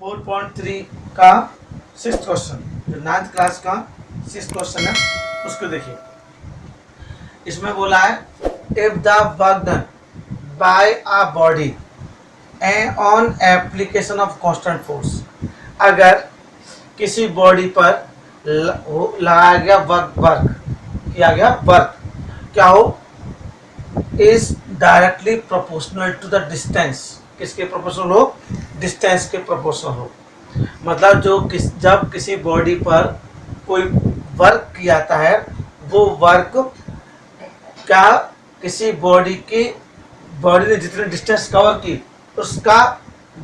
4.3 का 6th question, जो 9th class का 6th क्वेश्चन है उसको देखिए। इसमें बोला है if the work done by a body on application of constant force, अगर किसी बॉडी पर लगाया गया वर्क किया गया वर्क क्या हो, is directly proportional to the distance. किसके प्रोपोर्शनल हो? डिस्टेंस के प्रोपोर्शनल हो। मतलब जब किसी बॉडी पर कोई वर्क किया जाता है, वो वर्क क्या किसी बॉडी ने जितने डिस्टेंस कवर की उसका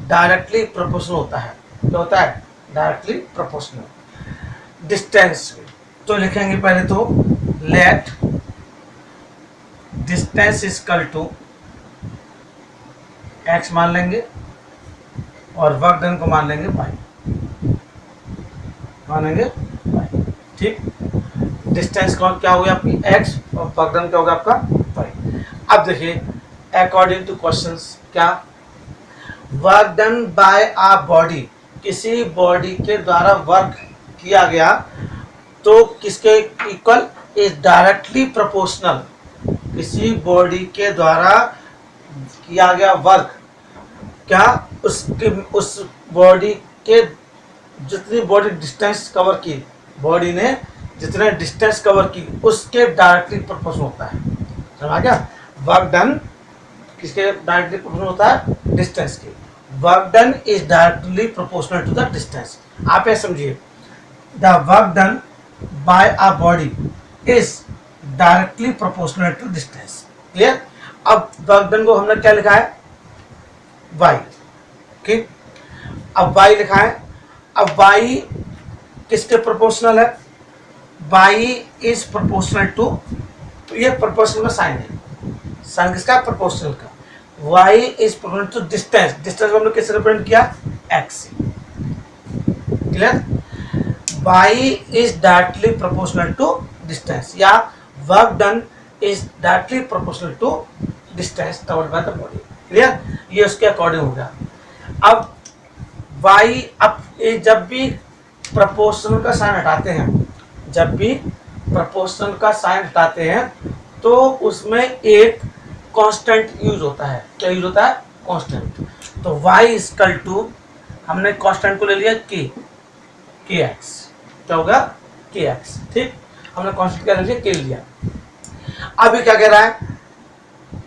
डायरेक्टली प्रोपोर्शनल होता है। क्या होता है? Directly proportional distance. तो लिखेंगे पहले तो let distance is equal to X मान लेंगे और वर्क डन को मान लेंगे वाई, मानेंगे वाई। ठीक, डिस्टेंस कौन क्या हो गया आपकी एक्स और वर्क डन क्या होगा आपका वाई। अब देखिए अकॉर्डिंग टू क्वेश्चंस, क्या work done by a body, किसी बॉडी के द्वारा वर्क किया गया तो किसके इक्वल? Is directly proportional. किसी बॉडी के द्वारा किया गया वर्क क्या उस बॉडी के जितनी बॉडी डिस्टेंस कवर की, बॉडी ने जितने डिस्टेंस कवर की उसके डायरेक्टली प्रोपोर्शनल होता है। समझ गया? वर्क डन किसके डायरेक्टली प्रोपोर्शनल होता है? डिस्टेंस के। Work done is directly proportional to the distance. आप ये समझिए, the work done by a body is directly proportional to distance. Clear? अब वर्क डन को हमने क्या लिखा है? वाई। ठीक, अब वाई लिखा है। अब वाई किसके प्रोपोर्शनल है? वाई इज प्रोपोर्शनल टू, तो ये प्रोपोर्शनल का साइन है। साइन किसका? प्रोपोर्शनल का। Y is proportional to distance. Distance को हमने किससे रिप्रेजेंट किया? एक्स से। Clear? Y is directly proportional to distance, या work done is directly proportional to distance covered by the body. Clear? ये उसके अकॉर्डिंग हो गया। अब y, अब जब भी प्रोपोर्शनल का साइन हटाते हैं, जब भी प्रोपोर्शनल का साइन हटाते हैं तो उसमें एक कांस्टेंट यूज होता है। क्या यूज होता है? कांस्टेंट। तो y इक्वल टू, हमने कांस्टेंट को ले लिया के एक्स। क्या होगा? के एक्स। ठीक, हमने कांस्टेंट क्या ले लिया? के लिया। अभी क्या कह रहा है?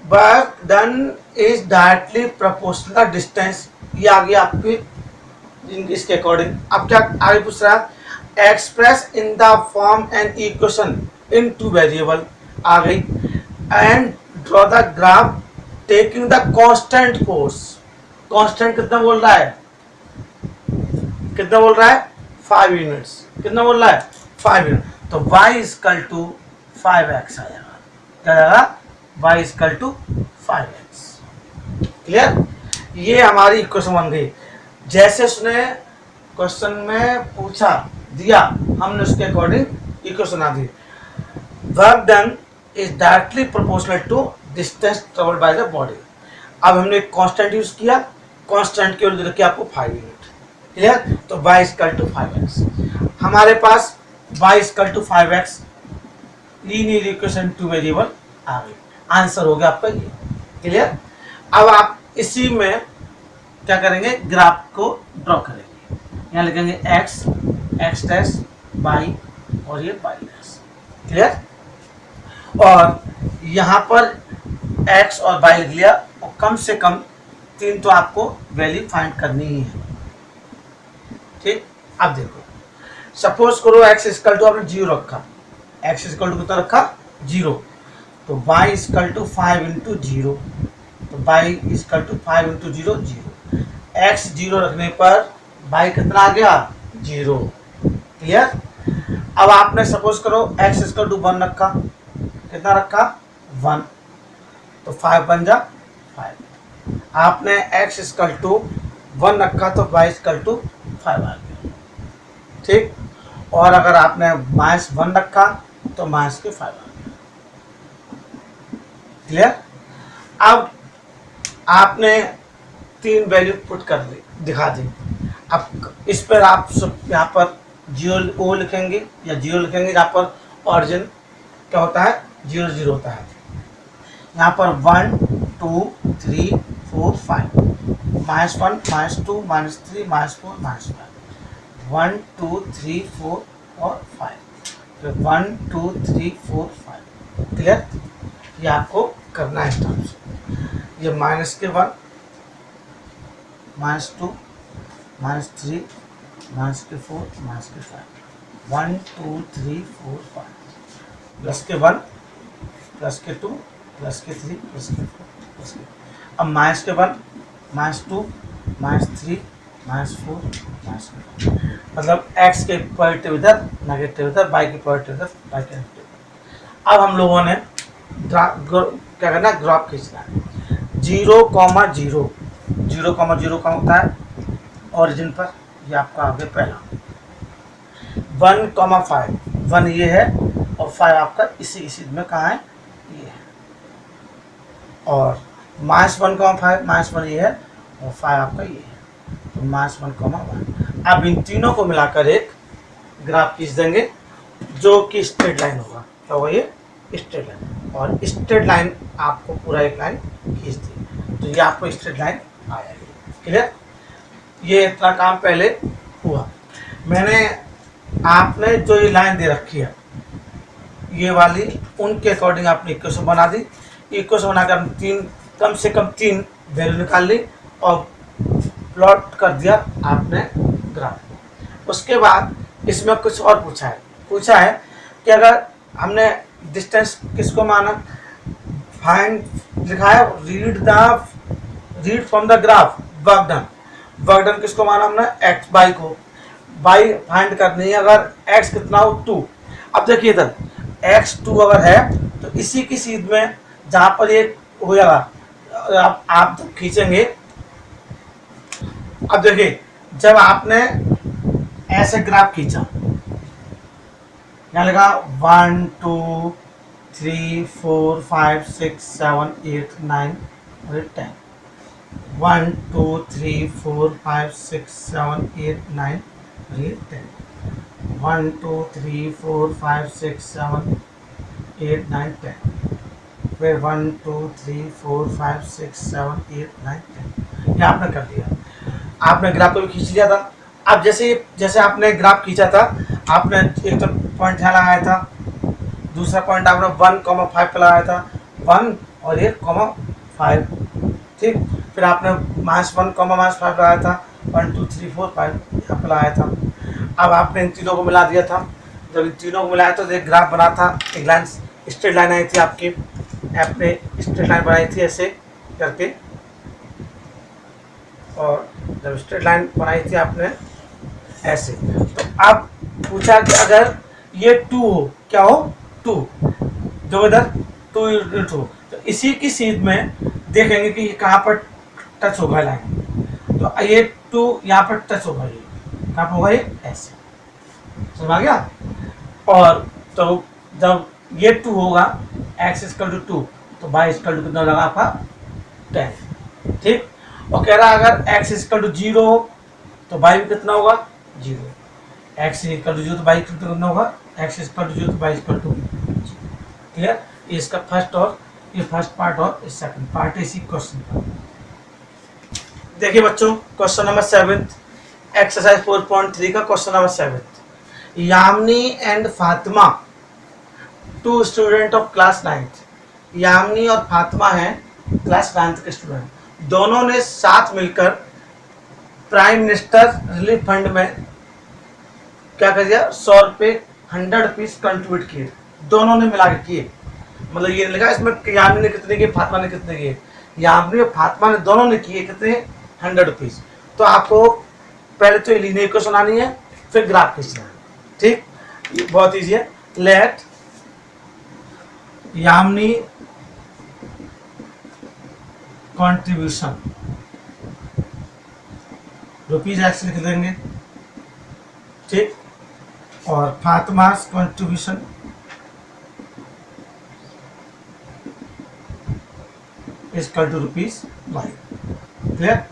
Work done is directly proportional distance. ये आ गया आपकी इसके अकॉर्डिंग। अब क्या आगे पूछ रहा है? Express in the form and equation in two variable आ गई, and draw the graph taking the constant force. Constant कितना बोल रहा है? कितना बोल रहा है? 5 यूनिट्स। कितना बोल रहा है? 5 यूनिट। तो y इक्वल टू 5x आ जाएगा। क्या आएगा? y equal to 5x। Clear? ये हमारी इक्वेशन बन गई। जैसे उसने क्वेश्चन में पूछा दिया, हमने उसके अकॉर्डिंग इक्वेशन बना दी। Work done is directly proportional to distance travelled by the body. अब हमने कांस्टेंट यूज किया, कांस्टेंट के लिए रखिए आपको 5 यूनिट। क्लियर? तो y इक्वल टू 5x। हमारे पास y equal to 5x linear equation two variable आ गई। आंसर हो गया आपका ये। क्लियर? अब आप इसी में क्या करेंगे? ग्राफ को ड्रॉ करेंगे। यहाँ लिखेंगे x डैश y और ये y डैश। क्लियर? और यहाँ पर x और y लिख लिया, और कम से कम 3 तो आपको वैल्यू फाइंड करनी ही है। ठीक, अब देखो, सपोज करो x इक्वल टू आपने 0 रखा, x इक्वल टू कितना रखा? 0। तो y इक्वल टू 5 इंटू 0, तो y equal to 5 into 0 0। x 0 रखने पर y कितना आ गया? 0। क्लियर? अब आपने सपोज करो x इक्वल टू 1 रखा, कितना रखा? 1, तो 5 बन जा 5। आपने x इक्वल टू 1 रखा तो y इक्वल टू 5 आ गया। ठीक, और अगर आपने -1 रखा तो -5 आ गया। क्लियर? अब आपने 3 वैल्यू पुट कर दी, दिखा दी। अब इस पर आप सब यहाँ पर जीरो ओ लिखेंगे या जीरो लिखेंगे, यहाँ पर ऑरिजिन क्या होता है, 0 0 होता है। यहाँ पर 1 2 3 4 5 -1 -2 -3 -4 -5 1 2 3 4 और 5 फिर 1 2 3 4 5। क्लियर? ये आपको करना है टर्म्स। ये माइनस के 1 -2 -3 -4 -5 1 2 3 4 5 प्लस के 1 प्लस के 2 प्लस के 3 प्लस के 4 प्लस के। अब माइनस के 1 -2 -3 -4 -5 मतलब x के पॉजिटिव इधर नेगेटिव इधर, y के पॉजिटिव इधर y के नेगेटिव। अब हम लोगों ने क्या करना है, ग्राफ खींचना है। 0, 0 0, 0 का होता है ओरिजिन पर, ये आपका आगे पहला। 1, 5 1 ये है और 5 आपका इसी में कहाँ है, ये है। और -1, 5 -1 ये है और 5 आपका ये है, तो -1, 1। अब इन तीनों को मिलाकर एक ग्राफ खींच देंगे जो कि स्ट्रेट लाइन होगा। क्या होगा ये, स्ट्रेट लाइन। और स्ट्रेट लाइन आपको पूरा एक लाइन खींच दी तो ये आपको स्ट्रेट लाइन आ जाएगी। क्लियर? ये इतना काम पहले हुआ। मैंने आपने जो ये लाइन दे रखी है ये वाली, उनके अकॉर्डिंग आपने इक्वेशन बना दी। इक्वेशन बनाकर कम से कम 3 वैल्यू निकाल ली और प्लॉट कर दिया आपने ग्राफ। उसके बाद इसमें कुछ और पूछा है कि अगर हमने डिस्टेंस किसको माना, फाइंड लिखा है, read from the graph work done किसको माना हमने, एक्स बाई को, बाई फाइंड करनी है अगर एक्स कितना हो 2। अब देखिए इधर x2 अगर है तो इसी की सीध में जहां पर ये हो जाएगा आप जब खींचेंगे। अब देखिए जब आपने ऐसे ग्राफ खींचा, यहाँ लगा 1 2 3 4 5 6 7 8 9 और 10 1 2 3 4 5 6 7 8 9 और 10 1 2 3 4 5 6 7 8 9 10 फिर 1 2 3 4 5 6 7 8 9 10। ये आपने कर दिया, आपने ग्राफ को भी खींच लिया था। अब जैसे आपने ग्राफ खींचा था, आपने एक तो पॉइंट यहाँ लगाया था, दूसरा पॉइंट आपने 1, 5 पे लगाया था, 1 और 1, 5। ठीक, फिर आपने -1, -5 लगाया था, 1 2 3 4 5 यहाँ पे लगाया था। अब आपने इन तीनों को मिला दिया था। जब इन तीनों को मिलाया तो एक ग्राफ बना था, एक लाइन स्ट्रेट लाइन आई थी आपकी, आपने स्ट्रेट लाइन बनाई थी ऐसे करके। और जब स्ट्रेट लाइन बनाई थी आपने ऐसे, तो अब पूछा कि अगर ये 2 हो, क्या हो 2, जो इधर 2 हो, तो इसी की सीध में देखेंगे कि ये कहाँ पर टच होगा लाइन। तो ये 2 यहाँ पर टच होगा, ये कहाँ पर होगा, ये ऐसे। समझ आ गया? और तो जब ये 2 होगा, x = 2 तो y = कितना लगा आपका 10। ठीक, और कह रहा अगर x = 0 हो तो y भी कितना होगा 0, x = 0 तो y कितना होगा, x = 0 तो y = 0। क्लियर? ये इसका फर्स्ट और ये फर्स्ट पार्ट और इस सेकंड पार्ट इसी क्वेश्चन का। देखिए बच्चों, क्वेश्चन नंबर 7 एक्सरसाइज 4.3 का question number 7। Yamini and Fatima, 2 student of class 9th। Yamini और फातिमा हैं क्लास 9th के स्टूडेंट। दोनों ने साथ मिलकर प्राइम मिनिस्टर रिलीफ फंड में क्या कर दिया, 100 रुपये 100 रुपीज कंट्रीब्यूट किए। दोनों ने मिला के किए, मतलब ये लिखा इसमें यामिनी ने कितने किए, फातिमा ने कितने किए। यामिनी और फातिमा ने दोनों ने किए कितने, 100 रुपीज। तो आपको पहले तो लीनियर इक्वेशन आनी है, फिर ग्राफ खींचना है। ठीक, ये बहुत ईजी है। लेट यामिनी कंट्रीब्यूशन ₹x लिख देंगे। ठीक, और फातिमा कंट्रीब्यूशन = ₹y। क्लियर?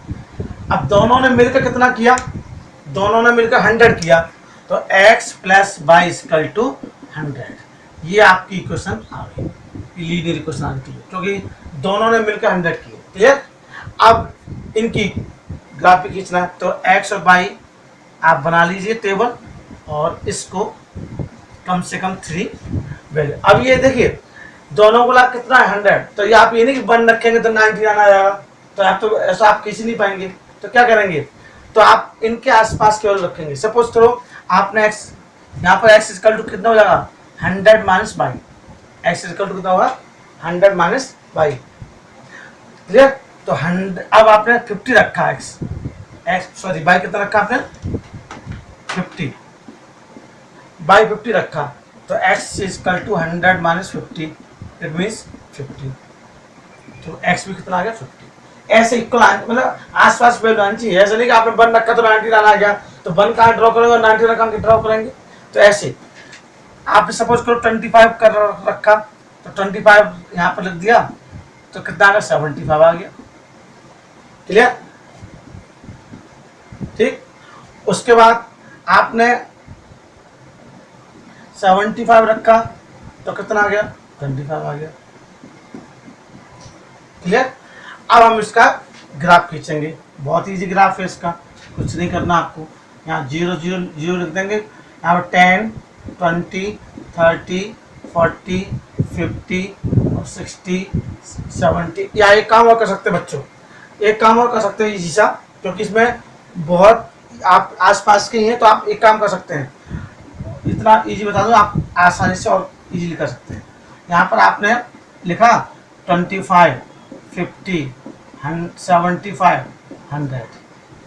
अब दोनों ने मिलकर कितना किया, दोनों ने मिलकर 100 किया, तो x plus Y equal to 100। ये आपकी इक्वेशन आ गई, लीनियर इक्वेशन आ गई, क्योंकि दोनों ने मिलकर 100 किए। क्लियर। अब इनकी ग्राफिक खींचना है, तो x और y आप बना लीजिए टेबल, और इसको कम से कम 3 वैल्यू। अब ये देखिए दोनों को लाभ कितना है 100, तो ये आप ये नहीं कि 1 रखेंगे तो 99 आ जाएगा, तो आप तो ऐसा आप किसी नहीं पाएंगे। तो क्या करेंगे, तो आप इनके आसपास केवल रखेंगे। सपोज करो आपने x, यहाँ पर x इक्वल टू कितना हो जाएगा 100 minus Y, x equal to कितना होगा 100 माइनस वाई। क्लियर। तो 100, अब आपने 50 रखा x सॉरी वाई कितना रखा आपने 50, बाई 50 रखा, तो x equal to 100 minus 50, it means 50। तो x भी कितना आ गया 50। ऐसे इक्वल मतलब आसपास वैल्यू आनी चाहिए। ऐसे नहीं कि आपने 1 रखा तो 99 आ गया, तो 1 कहाँ ड्रॉ करेंगे और 90 कहाँ ड्रॉ करेंगे। तो ऐसे आपने सपोज करो 25 कर रखा, तो 25 यहाँ पर लिख दिया, तो कितना आ गया 75 आ गया। क्लियर। ठीक। उसके बाद आपने 75 रखा, तो कितना आ गया 25 आ गया। क्लियर। अब हम इसका ग्राफ खींचेंगे, बहुत इजी ग्राफ है इसका, कुछ नहीं करना आपको। यहाँ 0 0 0 लिख देंगे, यहाँ पर 10 20 30 40 50 और 60 70। या एक काम और कर सकते हैं बच्चों, एक काम और कर सकते हैं इजी सा, क्योंकि इसमें बहुत आप आसपास के ही हैं, तो आप एक काम कर सकते हैं, इतना इजी बता दूं, आप आसानी से और इजीली कर सकते हैं। यहाँ पर आपने लिखा 25 50 75 100।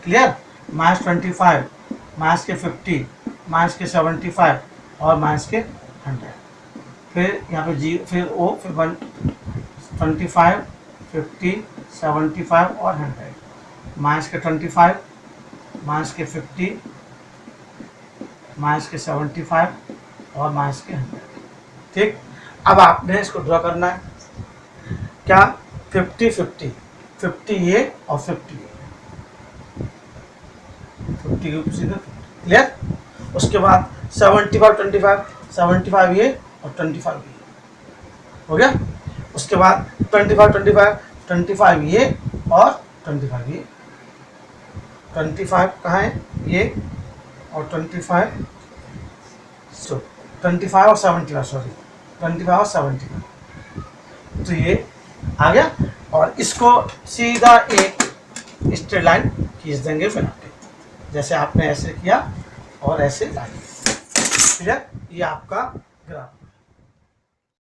क्लियर। माइनस 25 माइनस के 50 माइनस के 75 और माइनस के 100। फिर यहाँ पे जी, फिर ओ, फिर 1 25 50 75 और 100, माइनस के 25 माइनस के 50 माइनस के 75 और माइनस के 100। ठीक। अब आपने इसको ड्रॉ करना है, क्या 50 50 50 ये और 50 ये, 50 के सीधे। क्लियर। उसके बाद 75 25 75 ये और 25 ये हो गया। उसके बाद 25 25 25 ये और 25 ये, 25 कहाँ है ये और 25 और 75 सॉरी 25 और 75, तो ये आ गया। और इसको सीधा एक स्ट्रेट लाइन खींच देंगे फिर आपके, जैसे आपने ऐसे किया और ऐसे लाइन। ठीक है। ये आपका ग्राफ।